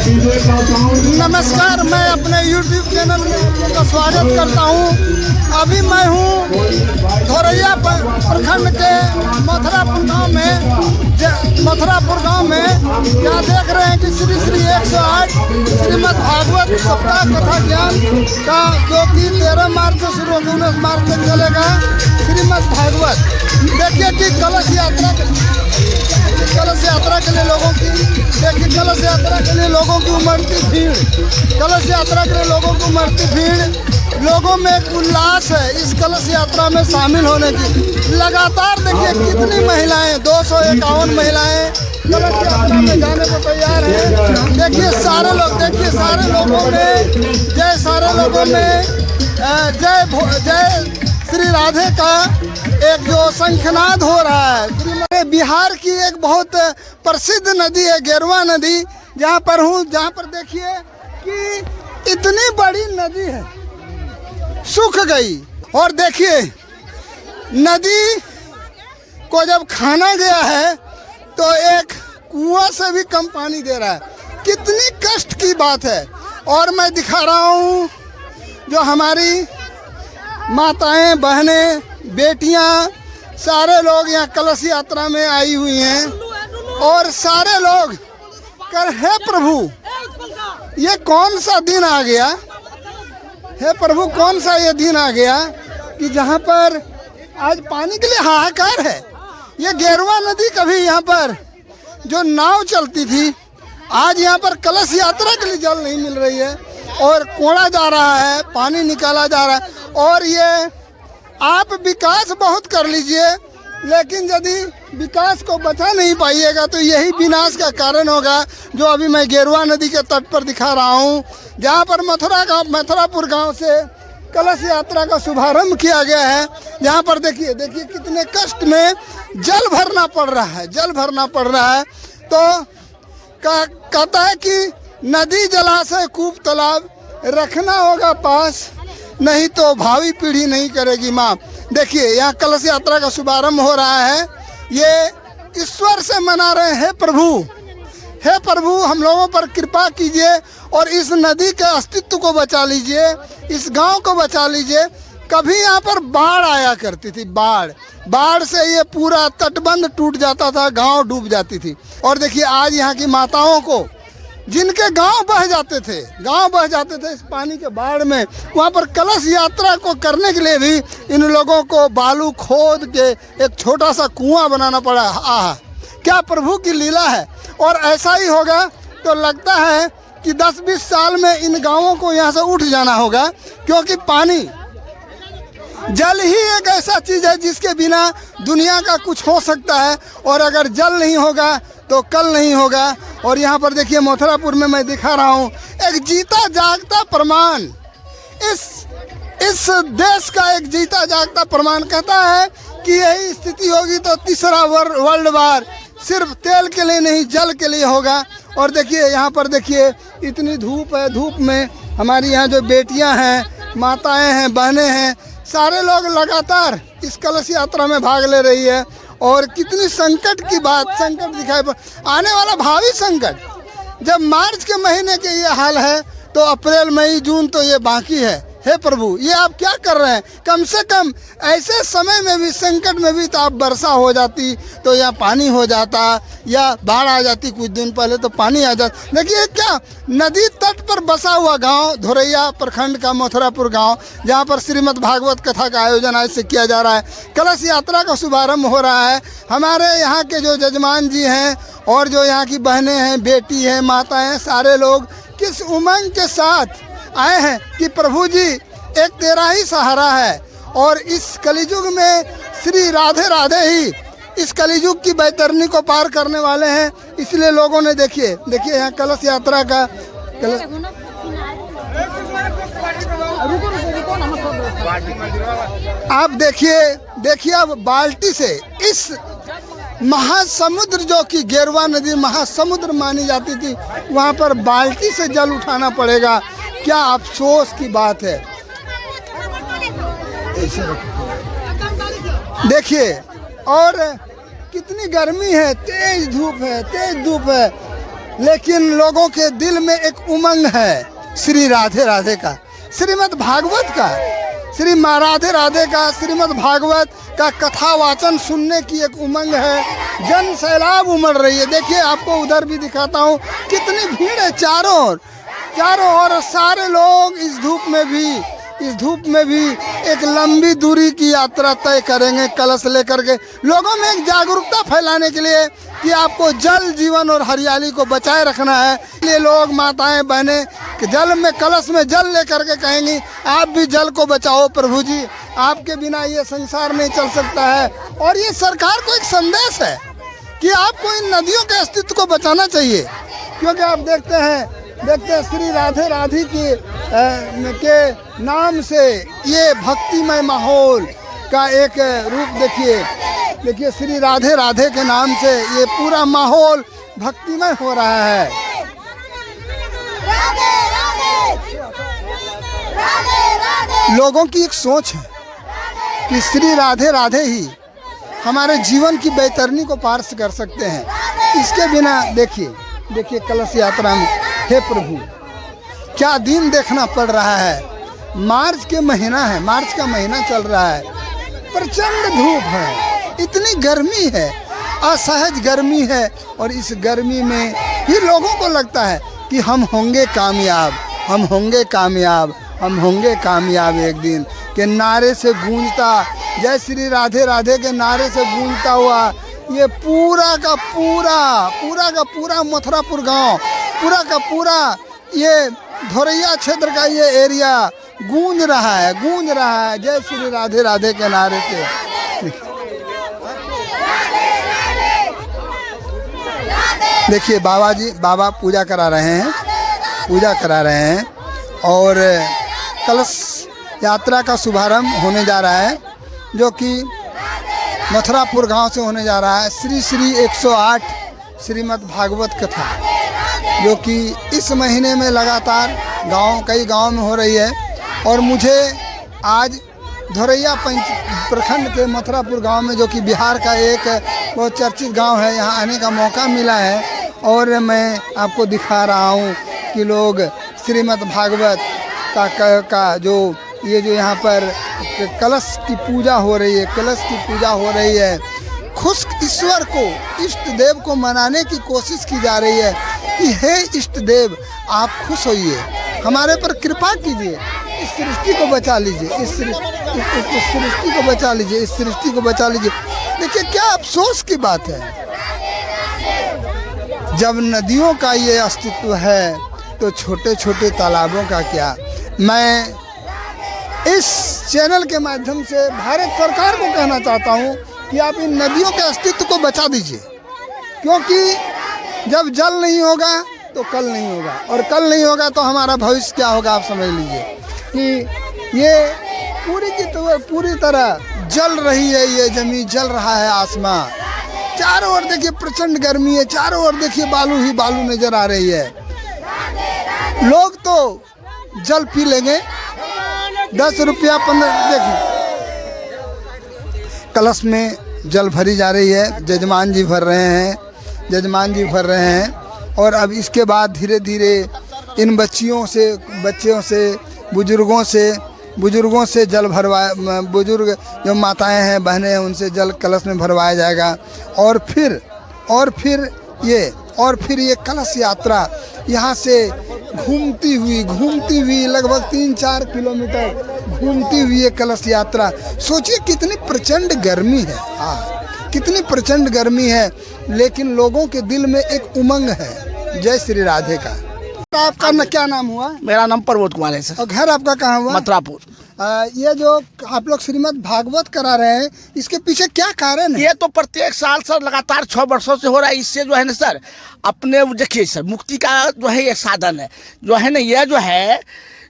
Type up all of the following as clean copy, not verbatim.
नमस्कार, मैं अपने YouTube चैनल में आप लोगों का स्वागत करता हूं। अभी मैं हूं धोरैया प्रखंड के मथुरापुर गांव में यहाँ देख रहे हैं कि श्री 108 श्रीमद् भागवत सप्ताह कथा ज्ञान का जो कि 13 मार्च से शुरू 19 मार्च तक चलेगा। श्रीमद् भागवत देखिए कि कलश यात्रा के लिए लोगों की कलश यात्रा के लिए लोगों की उमड़ती भीड़, कलश यात्रा के लिए लोगों की उमड़ती भीड़, लोगों में एक उल्लास है इस कलश यात्रा में शामिल होने की। लगातार देखिए कितनी महिलाएं, 251 महिलाएं कलश यात्रा में जाने को तैयार हैं। देखिए सारे लोगों में जय श्री राधे का एक जो शंखनाद हो रहा है। बिहार की एक बहुत प्रसिद्ध नदी है गेरुआ नदी, जहाँ पर देखिए कि इतनी बड़ी नदी है सूख गई। और देखिए नदी को जब खाना गया है तो एक कुआं से भी कम पानी दे रहा है। कितनी कष्ट की बात है। और मैं दिखा रहा हूँ जो हमारी माताएं, बहनें, बेटियां, सारे लोग यहाँ कलश यात्रा में आई हुई हैं और सारे लोग हे प्रभु ये कौन सा दिन आ गया, हे प्रभु कौन सा ये दिन आ गया कि जहाँ पर आज पानी के लिए हाहाकार है। ये गेरुआ नदी कभी यहाँ पर जो नाव चलती थी, आज यहाँ पर कलश यात्रा के लिए जल नहीं मिल रही है और कोड़ा जा रहा है, पानी निकाला जा रहा है। और ये आप विकास बहुत कर लीजिए, लेकिन यदि विकास को बचा नहीं पाइएगा तो यही विनाश का कारण होगा। जो अभी मैं गेरुआ नदी के तट पर दिखा रहा हूँ, जहाँ पर मथुरापुर गांव से कलश यात्रा का शुभारंभ किया गया है। जहाँ पर देखिए कितने कष्ट में जल भरना पड़ रहा है। तो कहता है कि नदी, जलाशय, कूप, तालाब रखना होगा पास, नहीं तो भावी पीढ़ी नहीं करेगी माँ। देखिए यहाँ कलश यात्रा का शुभारंभ हो रहा है। ये ईश्वर से मना रहे हैं, हे प्रभु हम लोगों पर कृपा कीजिए और इस नदी के अस्तित्व को बचा लीजिए, इस गांव को बचा लीजिए। कभी यहाँ पर बाढ़ आया करती थी, बाढ़ से ये पूरा तटबंध टूट जाता था, गांव डूब जाती थी। और देखिए आज यहाँ की माताओं को, जिनके गांव बह जाते थे इस पानी के बाढ़ में, वहाँ पर कलश यात्रा को करने के लिए भी इन लोगों को बालू खोद के एक छोटा सा कुआं बनाना पड़ा। आहा, क्या प्रभु की लीला है। और ऐसा ही होगा तो लगता है कि 10-20 साल में इन गांवों को यहाँ से उठ जाना होगा, क्योंकि जल ही एक ऐसा चीज़ है जिसके बिना दुनिया का कुछ हो सकता है, और अगर जल नहीं होगा तो कल नहीं होगा। और यहाँ पर देखिए मथुरापुर में मैं दिखा रहा हूँ एक जीता जागता प्रमाण, इस देश का एक जीता जागता प्रमाण। कहता है कि यही स्थिति होगी तो तीसरा वर्ल्ड वार सिर्फ तेल के लिए नहीं, जल के लिए होगा। और देखिए यहाँ पर देखिए इतनी धूप है, धूप में हमारी यहाँ जो बेटियाँ हैं, माताएँ हैं, बहनें हैं, सारे लोग लगातार इस कलश यात्रा में भाग ले रही है। और कितनी संकट दिखाई पड़, आने वाला भावी संकट, जब मार्च के महीने के ये हाल है तो अप्रैल, मई, जून तो ये बाकी है। हे प्रभु ये आप क्या कर रहे हैं। कम से कम ऐसे समय में भी, संकट में भी तो आप वर्षा हो जाती तो यहाँ पानी हो जाता, या बाढ़ आ जाती कुछ दिन पहले तो पानी आ जाता। देखिए क्या नदी तट पर बसा हुआ गांव, धोरैया प्रखंड का मथुरापुर गांव, जहाँ पर श्रीमद् भागवत कथा का आयोजन आज से किया जा रहा है। कलश यात्रा का शुभारंभ हो रहा है। हमारे यहाँ के जो जजमान जी हैं और जो यहाँ की बहनें हैं, बेटी हैं, माताएँ हैं, सारे लोग किस उमंग के साथ आए हैं कि प्रभु जी एक तेरा ही सहारा है। और इस कलियुग में श्री राधे राधे ही इस कलियुग की बैतरनी को पार करने वाले हैं। इसलिए लोगों ने देखिए यहाँ कलश यात्रा का आप देखिए अब बाल्टी से इस महासमुद्र, जो कि गेरुआ नदी महासमुद्र मानी जाती थी, वहाँ पर बाल्टी से जल उठाना पड़ेगा। क्या अफसोस की बात है। देखिए और कितनी गर्मी है, तेज धूप है। लेकिन लोगों के दिल में एक उमंग है श्री राधे राधे का, श्रीमद् भागवत का, श्री राधे राधे का, श्रीमद् भागवत का कथा वाचन सुनने की एक उमंग है। जन सैलाब उमड़ रही है। देखिए आपको उधर भी दिखाता हूँ कितनी भीड़ है चारों ओर। सारे लोग इस धूप में भी एक लंबी दूरी की यात्रा तय करेंगे कलश लेकर के, लोगों में एक जागरूकता फैलाने के लिए कि आपको जल जीवन और हरियाली को बचाए रखना है। इसलिए लोग माताएं बहनें जल में कलश में जल लेकर के कहेंगी आप भी जल को बचाओ प्रभु जी, आपके बिना ये संसार नहीं चल सकता है। और ये सरकार को एक संदेश है कि आपको इन नदियों के अस्तित्व को बचाना चाहिए, क्योंकि आप देखते हैं श्री राधे राधे के नाम से ये भक्तिमय माहौल का एक रूप देखिए श्री राधे राधे के नाम से ये पूरा माहौल भक्तिमय हो रहा है। राधे राधे, राधे राधे। लोगों की एक सोच है कि श्री राधे राधे ही हमारे जीवन की बैतरनी को पार कर सकते हैं। इसके बिना देखिए कलश यात्रा में, हे प्रभु क्या दिन देखना पड़ रहा है। मार्च का महीना चल रहा है, प्रचंड धूप है, इतनी गर्मी है, असहज गर्मी है। और इस गर्मी में ही लोगों को लगता है कि हम होंगे कामयाब एक दिन के नारे से गूंजता, जय श्री राधे राधे के नारे से गूंजता हुआ ये पूरा का पूरा मथुरापुर गांव, पूरा का पूरा ये धोरैया क्षेत्र का ये एरिया गूंज रहा है जय श्री राधे राधे के नारे से। देखिए बाबा पूजा करा रहे हैं और कलश यात्रा का शुभारंभ होने जा रहा है, जो कि मथुरापुर गांव से होने जा रहा है। श्री 108 श्रीमद् भागवत कथा, जो कि इस महीने में लगातार कई गांव में हो रही है। और मुझे आज धोरैया प्रखंड के मथुरापुर गांव में, जो कि बिहार का एक बहुत चर्चित गांव है, यहाँ आने का मौका मिला है। और मैं आपको दिखा रहा हूँ कि लोग श्रीमद् भागवत का जो यहाँ पर कलश की पूजा हो रही है, खुश ईश्वर को, इष्ट देव को मनाने की कोशिश की जा रही है कि हे इष्ट देव आप खुश होइए, हमारे पर कृपा कीजिए, इस सृष्टि को बचा लीजिए, इस सृष्टि को बचा लीजिए। देखिए क्या अफसोस की बात है, जब नदियों का ये अस्तित्व है तो छोटे छोटे तालाबों का क्या। मैं इस चैनल के माध्यम से भारत सरकार को कहना चाहता हूँ कि आप इन नदियों के अस्तित्व को बचा दीजिए, क्योंकि जब जल नहीं होगा तो कल नहीं होगा, और कल नहीं होगा तो हमारा भविष्य क्या होगा। आप समझ लीजिए कि ये पूरी तरह जल रही है, ये जमीन जल रहा है, आसमां चारों ओर देखिए प्रचंड गर्मी है, चारों ओर देखिए बालू ही बालू नजर आ रही है। लोग तो जल पी लेंगे 10 रुपया 15। देखिए कलश में जल भरी जा रही है, जजमान जी भर रहे हैं। और अब इसके बाद धीरे धीरे इन बच्चों से बुजुर्गों से जल भरवाया, बुजुर्ग जो माताएं हैं बहनें हैं उनसे जल कलश में भरवाया जाएगा। और फिर ये कलश यात्रा यहाँ से घूमती हुई लगभग 3-4 किलोमीटर घूमती हुई ये कलश यात्रा। सोचिए कितनी प्रचंड गर्मी है, कितनी प्रचंड गर्मी है, लेकिन लोगों के दिल में एक उमंग है जय श्री राधे का। आपका क्या नाम हुआ? मेरा नाम प्रमोद कुमार है सर। और घर आपका कहाँ हुआ? मथुरापुर। ये जो आप लोग श्रीमद् भागवत करा रहे हैं, इसके पीछे क्या कारण है? ये तो प्रत्येक साल सर लगातार 6 वर्षों से हो रहा है। इससे जो है ना सर, अपने देखिए सर, मुक्ति का जो है ये साधन है, जो है ना, ये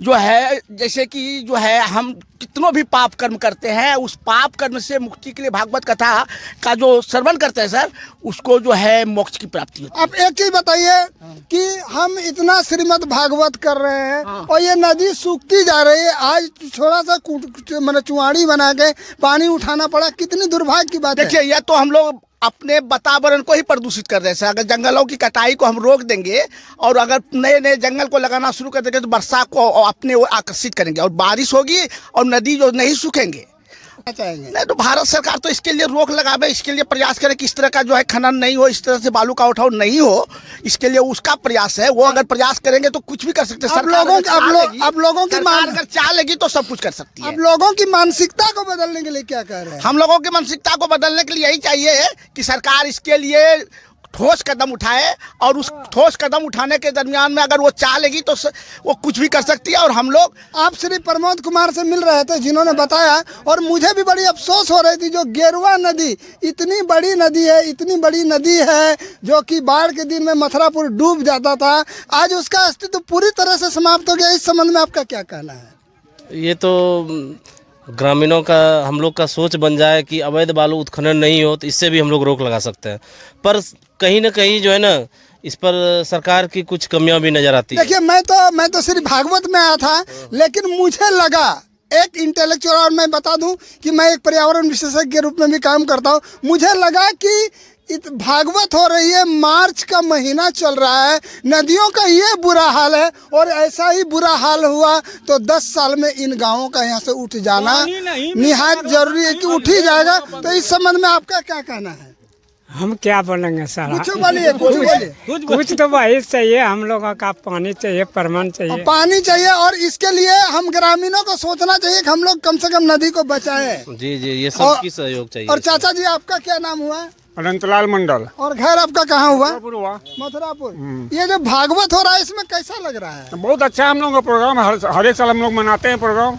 जो है जैसे कि जो है हम कितनों भी पाप कर्म करते हैं, उस पाप कर्म से मुक्ति के लिए भागवत कथा का जो श्रवण करते हैं सर, उसको जो है मोक्ष की प्राप्ति होती है। आप एक चीज बताइए कि हम इतना श्रीमद् भागवत कर रहे हैं और ये नदी सूखती जा रही है, आज थोड़ा सा चुआड़ी बना के पानी उठाना पड़ा, कितनी दुर्भाग्य की बात है। देखिए ये तो हम लोग अपने वातावरण को ही प्रदूषित कर रहे हैं। अगर जंगलों की कटाई को हम रोक देंगे और अगर नए नए जंगल को लगाना शुरू कर देंगे तो वर्षा को अपने ओर आकर्षित करेंगे और बारिश होगी और नदी जो नहीं सूखेंगे। चाहेंगे नहीं तो भारत सरकार तो इसके लिए रोक लगावे, इसके लिए प्रयास करे कि इस तरह का जो है खनन नहीं हो, इस तरह से बालू का उठाव नहीं हो, इसके लिए उसका प्रयास है। वो अगर प्रयास करेंगे तो कुछ भी कर सकते हैं। आप लोगों की अगर चाह लेगी तो सब कुछ कर सकती है। आप लोगों की मानसिकता को बदलने के लिए क्या कह रहे हैं? हम लोगों की मानसिकता को बदलने के लिए यही चाहिए कि सरकार इसके लिए ठोस कदम उठाए और उस ठोस कदम उठाने के दरमियान में अगर वो चाह लेगी तो वो कुछ भी कर सकती है। और हम लोग आप श्री प्रमोद कुमार से मिल रहे थे जिन्होंने बताया, और मुझे भी बड़ी अफसोस हो रही थी, जो गेरुआ नदी इतनी बड़ी नदी है जो कि बाढ़ के दिन में मथुरापुर डूब जाता था, आज उसका अस्तित्व पूरी तरह से समाप्त हो गया। इस संबंध में आपका क्या कहना है? ये तो ग्रामीणों का हम लोग का सोच बन जाए कि अवैध बालू उत्खनन नहीं हो, तो इससे भी हम लोग रोक लगा सकते हैं। पर कहीं ना कहीं जो है ना, इस पर सरकार की कुछ कमियां भी नजर आती है। देखिए, मैं तो श्री भागवत में आया था, लेकिन मुझे लगा एक इंटेलेक्चुअल, और मैं बता दूं कि मैं एक पर्यावरण विशेषज्ञ के रूप में भी काम करता हूं, मुझे लगा कि भागवत हो रही है, मार्च का महीना चल रहा है, नदियों का ये बुरा हाल है, और ऐसा ही बुरा हाल हुआ तो 10 साल में इन गांवों का यहाँ से उठ जाना निहायत जरूरी है कि उठ ही जाएगा। तो इस संबंध में आपका क्या कहना है? हम क्या बोलेंगे सर? कुछ बोलिए। कुछ तो वही चाहिए, हम लोगों का पानी चाहिए, परमान चाहिए, पानी चाहिए, और इसके लिए हम ग्रामीणों को सोचना चाहिए कि हम लोग कम से कम नदी को बचाएं। जी, ये सबकी सहयोग चाहिए। और चाचा जी, आपका क्या नाम हुआ? अनंतलाल मंडल। और घर आपका कहाँ हुआ? मथुरापुर। ये जो भागवत हो रहा है, इसमें कैसा लग रहा है? बहुत अच्छा है। हम लोग का प्रोग्राम हर एक साल हम लोग मनाते हैं प्रोग्राम,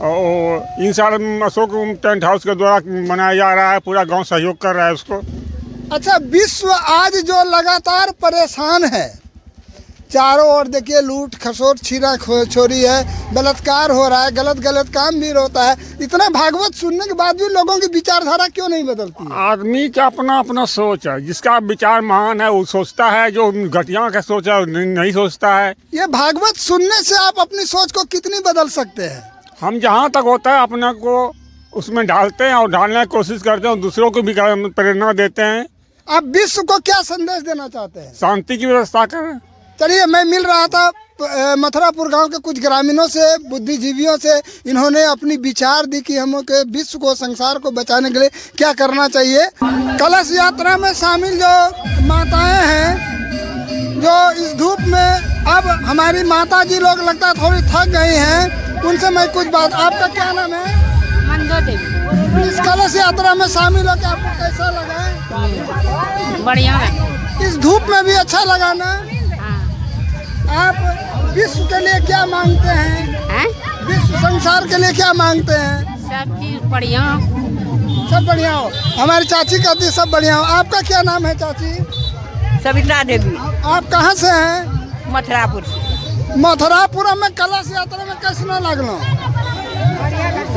और इन साल अशोक टेंट हाउस के द्वारा मनाया जा रहा है। पूरा गांव सहयोग कर रहा है उसको। अच्छा, विश्व आज जो लगातार परेशान है, चारों ओर देखिए लूट खसोट छीना छोरी है, बलात्कार हो रहा है, गलत काम भी होता है, इतना भागवत सुनने के बाद भी लोगों की विचारधारा क्यों नहीं बदलती है? आदमी का अपना अपना सोच है, जिसका विचार महान है वो सोचता है, जो घटिया का सोच है नहीं सोचता है। ये भागवत सुनने से आप अपनी सोच को कितनी बदल सकते हैं? हम जहाँ तक होता है अपने को उसमें डालते हैं और डालने की कोशिश करते हैं, दूसरों को भी प्रेरणा देते हैं। आप विश्व को क्या संदेश देना चाहते हैं? शांति की व्यवस्था करें। चलिए, मैं मिल रहा था मथुरापुर गांव के कुछ ग्रामीणों से, बुद्धिजीवियों से। इन्होंने अपनी विचार दी कि हम विश्व को, संसार को बचाने के लिए क्या करना चाहिए। कलश यात्रा में शामिल जो माताएं हैं, जो इस धूप में, अब हमारी माता जी लोग लगता है थोड़ी थक गई हैं, उनसे मैं कुछ बात। आपका क्या नाम है? मंदो देवी। इस कलश यात्रा में शामिल होकर आपको कैसा लगा? बढ़िया है। इस धूप में भी अच्छा लगा ना? आप विश्व के लिए क्या मांगते हैं? विश्व संसार के लिए क्या मांगते हैं? सब चीज बढ़िया, सब बढ़िया हो। हमारी चाची कहती सब बढ़िया हो। आपका क्या नाम है चाची? सविता देवी। आप कहाँ से हैं? मथुरापुर से। मथुरापुर में कलश यात्रा में कैसे लगलो?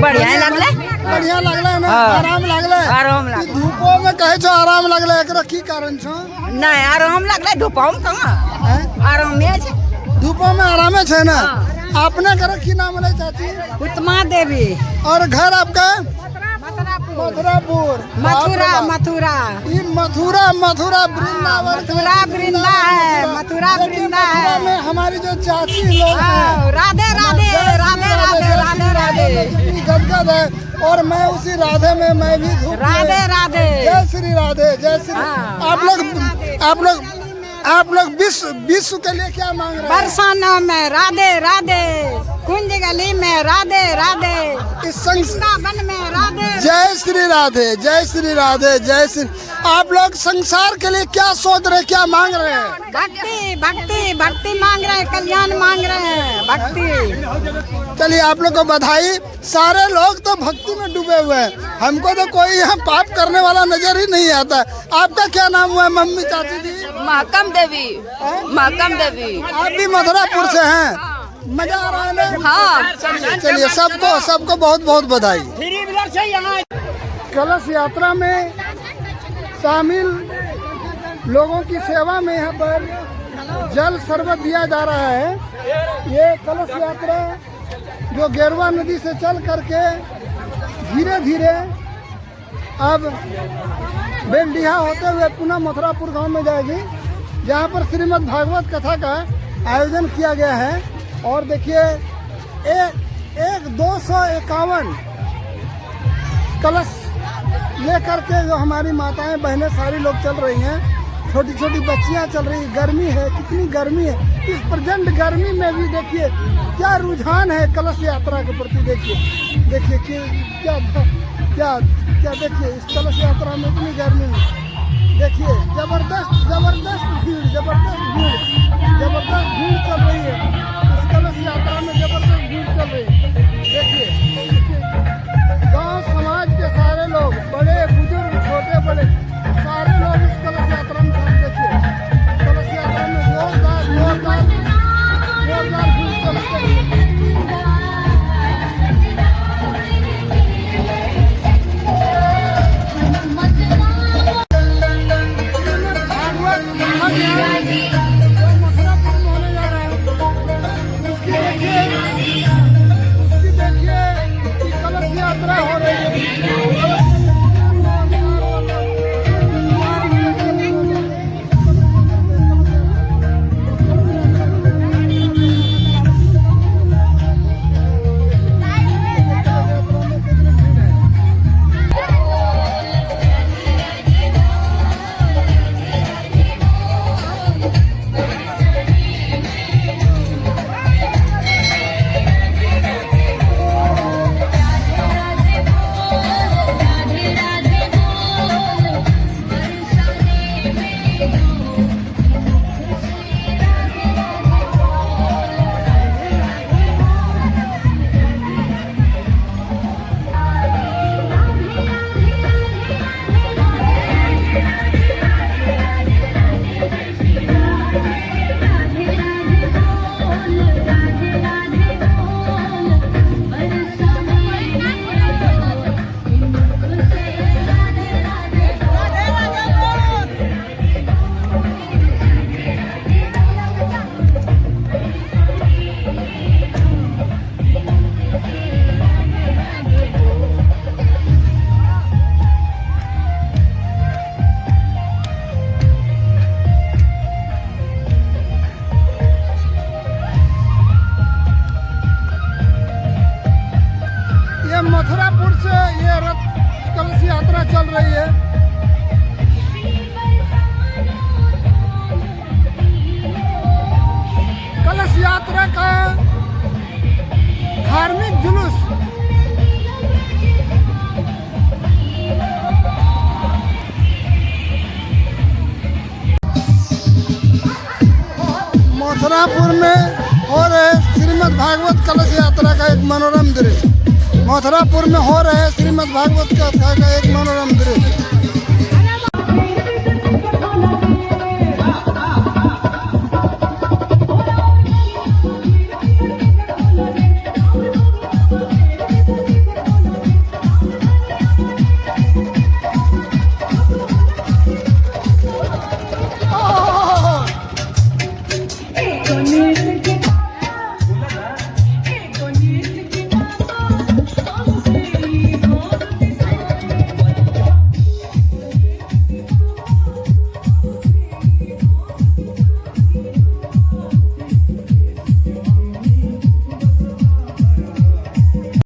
बढ़िया लगले। बढ़िया लगले ना? हाँ। आराम लगले? आराम लगले। धूपों में कहे छो आराम लगले, एकरा की कारण छो? नहीं, आराम लगले। धूपों में कहाँ आराम में छे? धूपों में आराम है ना? आपने घर की नाम है चाची? उत्तमा देवी। और घर आपका? मथुरापुर। मथुरा मथुरा ये मथुरा वृंदावन। वृंदा है, मथुरा वृंदा है। में हमारी जो चाची लोग हैं, राधे राधे राधे राधे राधे राधे गदगद है, और मैं उसी राधे में मैं भी धूप में। राधे राधे। जय श्री राधे, जय श्री। आप लोग विश्व के लिए क्या मांग रहे हैं? बरसाना में राधे राधे, कुंज गली में राधे राधे, इस वृंदावन में राधे। जय श्री राधे, जय श्री राधे, जय श्री। आप लोग संसार के लिए क्या सोच रहे, क्या मांग रहे हैं? भक्ति भक्ति भक्ति मांग रहे हैं, कल्याण मांग रहे हैं, भक्ति। चलिए, आप लोग को बधाई। सारे लोग तो भक्ति में डूबे हुए हैं, हमको तो कोई यहाँ पाप करने वाला नजर ही नहीं आता। आपका क्या नाम हुआ मम्मी चाची जी? महकम देवी। महकम देवी। आप भी मथुरापुर से हैं? मजा आ रहा है ना? हाँ। चलिए, सबको बहुत बहुत बधाई। कलश यात्रा में शामिल लोगों की सेवा में यहाँ पर जल शरबत दिया जा रहा है। ये कलश यात्रा जो गेरुआ नदी से चल करके धीरे धीरे अब बेलडीहा होते हुए पुनः मथुरापुर गांव में जाएगी, जहां पर श्रीमद् भागवत कथा का आयोजन किया गया है। और देखिए एक 251 कलश लेकर के जो हमारी माताएं बहनें सारी लोग चल रही हैं, छोटी छोटी बच्चियां चल रही। गर्मी है, कितनी गर्मी है, इस प्रचंड गर्मी में भी देखिए क्या रुझान है कलश यात्रा के प्रति। देखिए कि क्या क्या क्या देखिए इस कलश यात्रा में इतनी गर्मी में देखिए जबरदस्त भीड़ चल रही है। इस कलश यात्रा में जबरदस्त भीड़ चल रही है। देखिए गांव समाज के सारे लोग, बड़े बुजुर्ग छोटे बड़े सारे लोग इस कलश यात्रा में शामिल। देखिए कलश यात्रा में जोरदार भीड़ चल रही है। मथुरापुर से ये रथ कलश यात्रा चल रही है। कलश यात्रा का धार्मिक जुलूस मथुरापुर में हो रहे श्रीमद् भागवत कलश यात्रा का एक मनोरम दृश्य। मथुरापुर में हो रहे श्रीमद् भागवत कथा का एक मनोरम दृश्य।